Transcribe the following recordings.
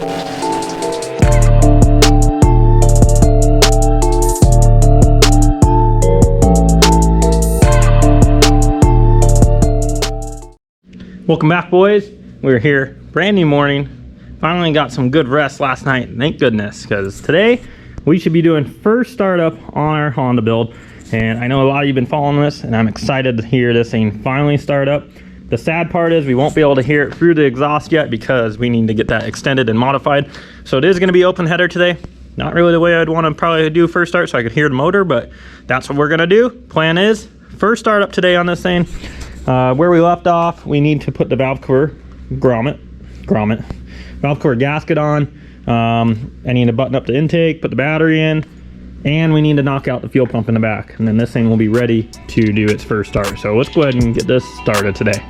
Welcome back, boys. We're here, brand new morning. Finally got some good rest last night, thank goodness, because today we should be doing first startup on our Honda build. And I know a lot of you have been following this, and I'm excited to hear this thing finally start up. The sad part is we won't be able to hear it through the exhaust yet because we need to get that extended and modified. So it is going to be open header today. Not really the way I'd want to probably do first start so I could hear the motor, but that's what we're going to do. Plan is first startup today on this thing. Where we left off, we need to put the valve cover valve cover gasket on. I need to button up the intake, put the battery in, and we need to knock out the fuel pump in the back, and then this thing will be ready to do its first start. So let's go ahead and get this started today.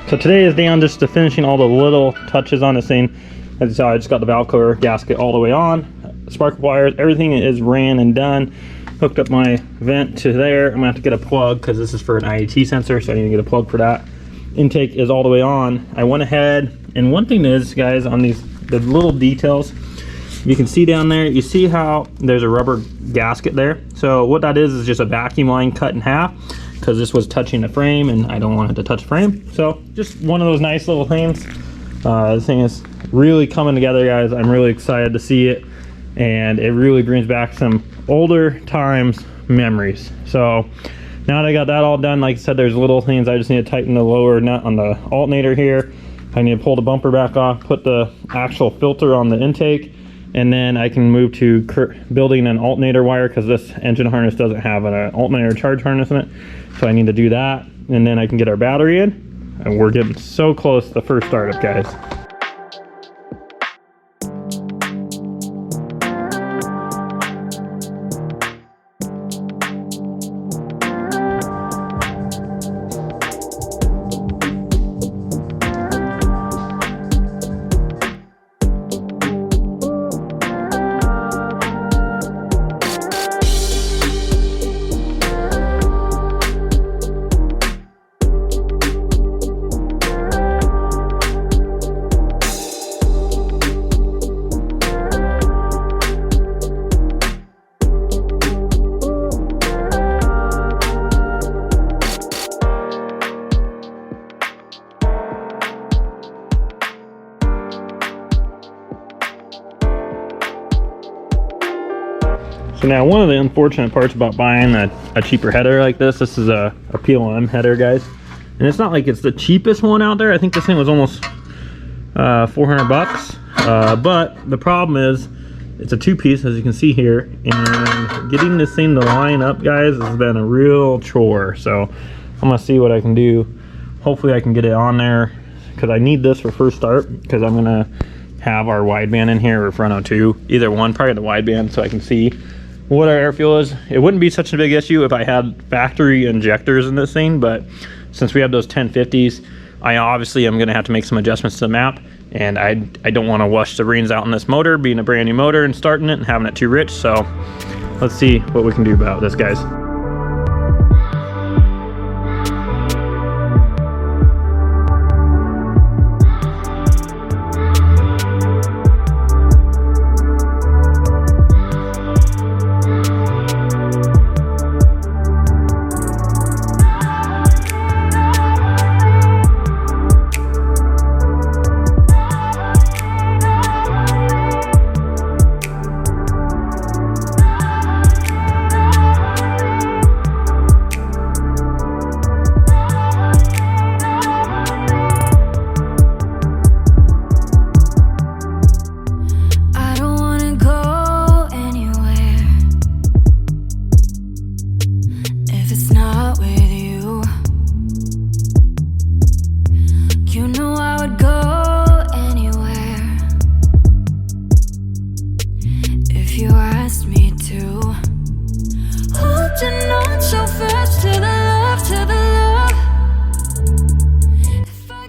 So today is down just to finishing all the little touches on this thing. As you saw, I just got the valve cover gasket all the way on, spark wires, everything is ran and done. Hooked up my vent to there. I'm gonna have to get a plug because this is for an IAT sensor, so I need to get a plug for that. Intake is all the way on. I went ahead, and one thing is, guys, on the little details, you can see down there, you see how there's a rubber gasket there. So what that is just a vacuum line cut in half, because this was touching the frame and I don't want it to touch the frame. So just one of those nice little things. This thing is really coming together, guys. I'm really excited to see it, and it really brings back some older times memories. So now that I got that all done, like I said, there's little things. I just need to tighten the lower nut on the alternator here. I need to pull the bumper back off, put the actual filter on the intake, and then I can move to building an alternator wire, because this engine harness doesn't have an alternator charge harness in it. So I need to do that, and then I can get our battery in, and we're getting so close to the first startup, guys. So now, one of the unfortunate parts about buying a cheaper header like this is a PLM header, guys. And it's not like it's the cheapest one out there. I think this thing was almost 400 bucks. But the problem is It's a two-piece, as you can see here, and getting this thing to line up, guys, has been a real chore. So I'm gonna see what I can do. Hopefully I can get it on there, because I need this for first start, because I'm gonna have our wideband in here, or front O2, either one, probably the wideband, so I can see what our air fuel is. It wouldn't be such a big issue if I had factory injectors in this thing, but since we have those 1050s, I obviously am gonna have to make some adjustments to the map, and I don't want to wash the reins out in this motor, being a brand new motor and starting it and having it too rich. So let's see what we can do about this, guys.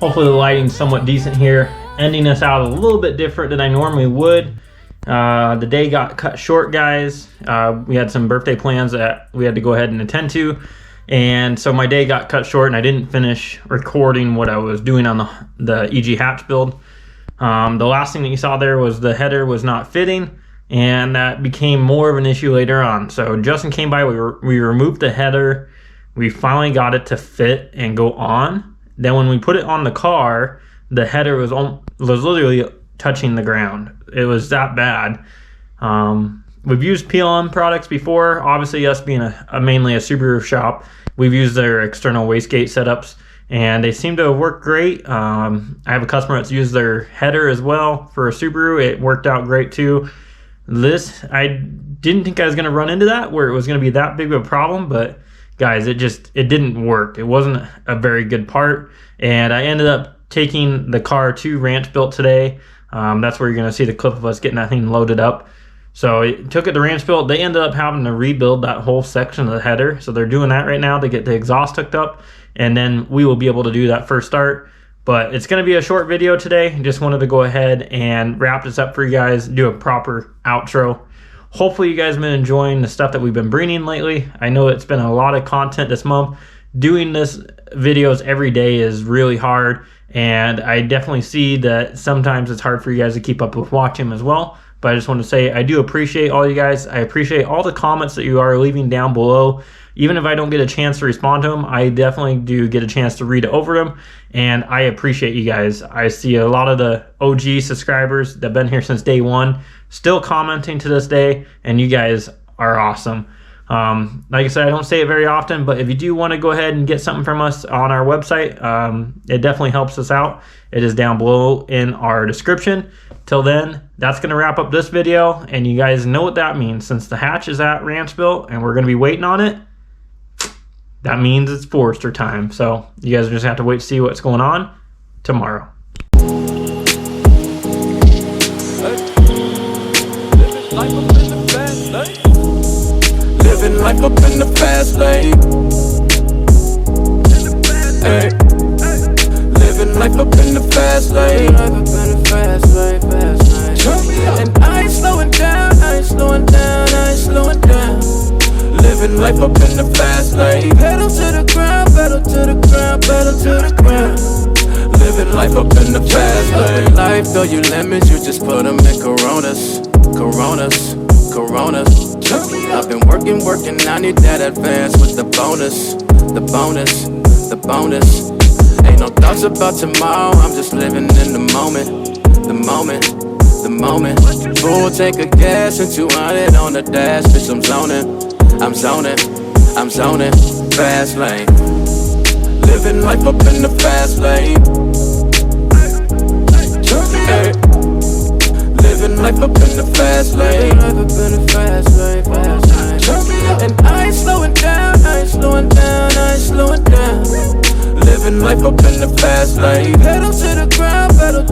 Hopefully the lighting's somewhat decent here. Ending us out a little bit different than I normally would. The day got cut short, guys. We had some birthday plans that we had to go ahead and attend to. And so my day got cut short and I didn't finish recording what I was doing on the EG hatch build. The last thing that you saw there was the header was not fitting, and that became more of an issue later on. So Justin came by, we removed the header. We finally got it to fit and go on. Then when we put it on the car, the header was literally touching the ground. It was that bad. We've used PLM products before. Obviously, us being mainly a Subaru shop, we've used their external wastegate setups, and they seem to have worked great. I have a customer that's used their header as well for a Subaru. It worked out great too. This, I didn't think I was going to run into that, where it was going to be that big of a problem, but guys, it didn't work. It wasn't a very good part, and I ended up taking the car to Ranchbuilt today. That's where you're going to see the clip of us getting that thing loaded up. So it took it to Ranchbuilt. They ended up having to rebuild that whole section of the header, so they're doing that right now to get the exhaust hooked up, and then we will be able to do that first start. But it's going to be a short video today. Just wanted to go ahead and wrap this up for you guys, do a proper outro. Hopefully you guys have been enjoying the stuff that we've been bringing lately. I know it's been a lot of content this month. Doing this videos every day is really hard, and I definitely see that sometimes it's hard for you guys to keep up with watching them as well. But I just want to say I do appreciate all you guys. I appreciate all the comments that you are leaving down below. Even if I don't get a chance to respond to them, I definitely do get a chance to read over them, and I appreciate you guys. I see a lot of the OG subscribers that have been here since day one still commenting to this day, and you guys are awesome. Like I said, I don't say it very often, but if you do want to go ahead and get something from us on our website, it definitely helps us out. It is down below in our description. Till then, that's going to wrap up this video, and you guys know what that means. Since the hatch is at Ranchbuilt and we're going to be waiting on it, that means it's Forester time. So you guys just have to wait to see what's going on tomorrow. Living life up in the fast lane. Hey. Living life up in the fast lane. And I ain't slowing down, I ain't slowing down, I ain't slowing down. Living life up in the fast lane. Pedal to the ground, pedal to the ground, pedal to the ground. Living life up in the fast lane. Life, though you lemons, you just put them in Coronas. Coronas, Coronas. I've been working, I need that advance with the bonus. The bonus, the bonus. Ain't no thoughts about tomorrow, I'm just living in the moment. The moment, the moment. Full tank of gas and 200 on the dash, bitch, I'm zoning. I'm zoning, I'm zoning. Fast lane. Living life up in the fast lane. Hey. Living life up in the fast lane. Life up in the fast lane, fast lane. Turn me up. And I ain't slowing down, I ain't slowing down, I ain't slowing down. Living life up in the fast lane. Pedal to the ground, pedal